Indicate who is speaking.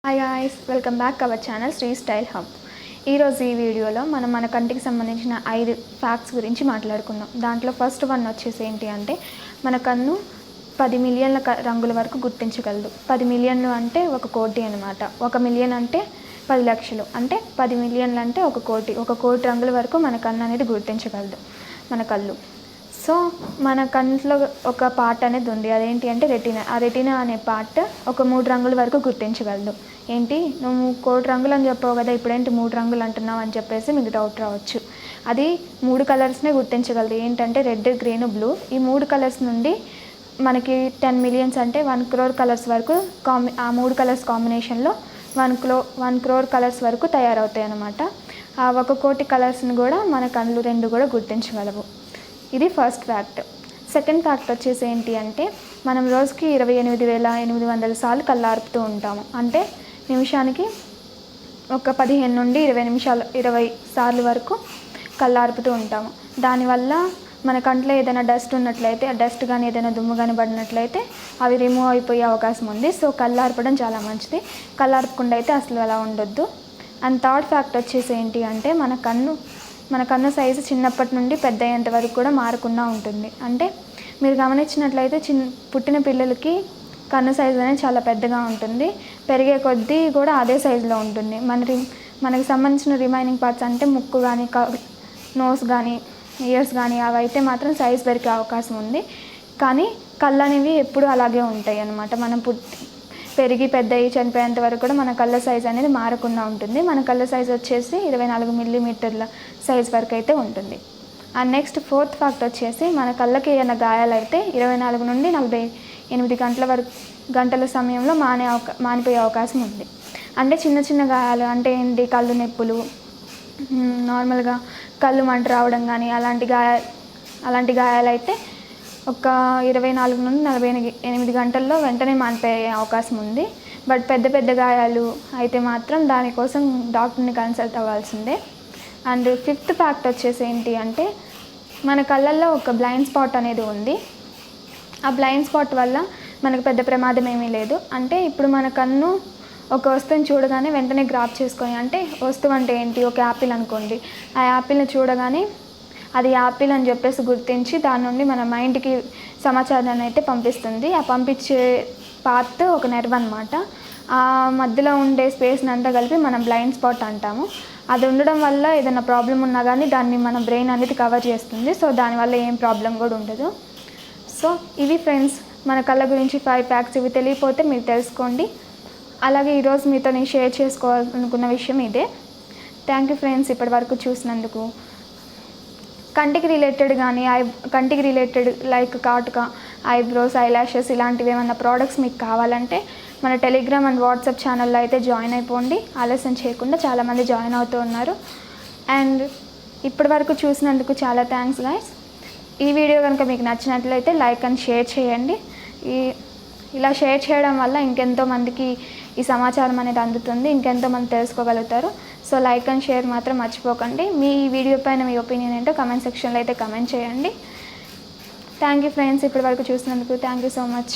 Speaker 1: Hi guys, welcome back our channel Sri style hub. ఈరోజు ఈ వీడియోలో మన కంటికి సంబంధించిన 5 ఫ్యాక్ట్స్ గురించి మాట్లాడుకుందాం. దాంట్లో ఫస్ట్ వన్ వచ్చేసి ఏంటి అంటే, మన కన్ను 10 మిలియన్ల రంగుల వరకు గుర్తించగలదు. 10 మిలియన్లు అంటే 1 కోటి అనమాట. 1 మిలియన్ అంటే 10 లక్షలు, అంటే 10 మిలియన్లు అంటే 1 కోటి. 1 కోటి రంగుల వరకు మన కన్ను అనేది గుర్తించగలదు, మన కళ్ళు. సో మన కంట్లో ఒక పార్ట్ అనేది ఉంది, అదేంటి అంటే రెటీనా. ఆ రెటీనా అనే పార్ట్ ఒక 3 రంగుల వరకు గుర్తించగలదు. ఏంటి, నువ్వు 1 కోటి రంగులు అని చెప్పావు కదా, ఇప్పుడేంటి 3 రంగులు అంటున్నావు అని చెప్పేసి మీకు డౌట్ రావచ్చు. అది 3 కలర్స్నే గుర్తించగలదు. ఏంటంటే రెడ్, గ్రీన్, బ్లూ. ఈ 3 కలర్స్ నుండి మనకి 10 మిలియన్స్ అంటే 1 crore కలర్స్ వరకు ఆ 3 కలర్స్ కాంబినేషన్లో 1 crore కలర్స్ వరకు తయారవుతాయి అన్నమాట. ఆ 1 కోటి కలర్స్ని కూడా మన కళ్ళు 2 కూడా గుర్తించగలవు. ఇది ఫస్ట్ ఫ్యాక్ట్. సెకండ్ ఫ్యాక్ట్ వచ్చేసి ఏంటి అంటే, మనం రోజుకి 28,800 సార్లు కళ్ళార్పుతూ ఉంటాము. అంటే నిమిషానికి ఒక 15 నుండి 20 సార్లు వరకు కళ్ళార్పుతూ ఉంటాము. దానివల్ల మన కంట్లో ఏదైనా డస్ట్ ఉన్నట్లయితే, ఆ డస్ట్ కానీ ఏదైనా దుమ్ము కానీ పడినట్లయితే అవి రిమూవ్ అయిపోయే అవకాశం ఉంది. సో కళ్ళార్పడం చాలా మంచిది. కళ్ళార్పకుండా అయితే అసలు అలా ఉండొద్దు. అండ్ థర్డ్ ఫ్యాక్ట్ వచ్చేసి ఏంటి అంటే, మన కన్ను సైజు చిన్నప్పటి నుండి పెద్ద అయ్యేంత వరకు కూడా మారకుండా ఉంటుంది. అంటే మీరు గమనించినట్లయితే పుట్టిన పిల్లలకి కన్ను సైజు అనేది చాలా పెద్దగా ఉంటుంది. పెరిగే కొద్దీ కూడా అదే సైజులో ఉంటుంది. మనకి సంబంధించిన రిమైనింగ్ పార్ట్స్ అంటే ముక్కు కానీ, నోస్ కానీ, ఇయర్స్ కానీ అవి అయితే మాత్రం సైజు పెరిగే అవకాశం ఉంది. కానీ కళ్ళు అనేవి ఎప్పుడూ అలాగే ఉంటాయి అన్నమాట. మనం పెరిగి పెద్ద అయ్యి చనిపోయేంత వరకు కూడా మన కళ్ళ సైజ్ అనేది మారకుండా ఉంటుంది. మన కళ్ళ సైజ్ వచ్చేసి 24 మిల్లీమీటర్ల సైజ్ వరకు అయితే ఉంటుంది. అండ్ నెక్స్ట్ ఫోర్త్ ఫ్యాక్ట్ వచ్చేసి, మన కళ్ళకి ఏమైనా గాయాలైతే 24 నుండి 48 గంటల సమయంలో మానిపోయే అవకాశం ఉంది. అంటే చిన్న చిన్న గాయాలు అంటే ఏంటి, కళ్ళు నొప్పులు, నార్మల్గా కళ్ళు మంట రావడం కానీ అలాంటి గాయాలైతే ఒక 24 నుండి 48 గంటల్లో వెంటనే మానిపోయే అవకాశం ఉంది. బట్ పెద్ద గాయాలు అయితే మాత్రం దానికోసం డాక్టర్ని కన్సల్ట్ అవ్వాల్సిందే. అండ్ ఫిఫ్త్ ఫ్యాక్ట్ వచ్చేసి ఏంటి అంటే, మన కళ్ళల్లో ఒక బ్లైండ్ స్పాట్ అనేది ఉంది. ఆ బ్లైండ్ స్పాట్ వల్ల మనకు పెద్ద ప్రమాదం ఏమీ లేదు. అంటే ఇప్పుడు మన కన్ను ఒక వస్తువుని చూడగానే వెంటనే గ్రాప్ చేసుకొని, అంటే వస్తువు అంటే ఏంటి, ఒక యాపిల్ అనుకోండి. ఆ యాపిల్ని చూడగానే అది యాపిల్ అని చెప్పేసి గుర్తించి దాని నుండి మన మైండ్కి సమాచారాన్ని అయితే పంపిస్తుంది. ఆ పంపించే పార్ట్ ఒక నెర్వ్ అనమాట. ఆ మధ్యలో ఉండే స్పేస్ని అంతా కలిపి మనం బ్లైండ్ స్పాట్ అంటాము. అది ఉండడం వల్ల ఏదైనా ప్రాబ్లం ఉన్నా కానీ దాన్ని మన బ్రెయిన్ అనేది కవర్ చేస్తుంది. సో దానివల్ల ఏం ప్రాబ్లం కూడా ఉండదు. సో ఇవి ఫ్రెండ్స్, మన కళ్ళ గురించి 5 ఫ్యాక్ట్స్. ఇవి తెలియకపోతే మీరు తెలుసుకోండి. అలాగే ఈరోజు మీతో నేను షేర్ చేసుకోవాలనుకున్న విషయం ఇదే. థ్యాంక్ యూ ఫ్రెండ్స్, ఇప్పటి వరకు చూసినందుకు. కంటికి రిలేటెడ్ లైక్ కాటుక, ఐబ్రోస్, ఐలాషెస్ ఇలాంటివి ఏమైనా ప్రోడక్ట్స్ మీకు కావాలంటే మన టెలిగ్రామ్ అండ్ వాట్సాప్ ఛానల్లో అయితే జాయిన్ అయిపోండి. ఆలస్యం చేయకుండా చాలామంది జాయిన్ అవుతూ ఉన్నారు. అండ్ ఇప్పటి వరకు చూసినందుకు చాలా థ్యాంక్స్ గైస్. ఈ వీడియో కనుక మీకు నచ్చినట్లయితే లైక్ అండ్ షేర్ చేయండి. ఇలా షేర్ చేయడం వల్ల ఇంకెంతో మందికి ఈ సమాచారం అనేది అందుతుంది, ఇంకెంతో మంది తెలుసుకోగలుగుతారు. సో లైక్ అండ్ షేర్ మాత్రం మర్చిపోకండి. మీ వీడియో పైన మీ ఒపీనియన్ ఏంటో కమెంట్ సెక్షన్లో అయితే కమెంట్ చేయండి. థ్యాంక్ యూ ఫ్రెండ్స్, ఇప్పటి వరకు చూసినందుకు థ్యాంక్ యూ సో మచ్.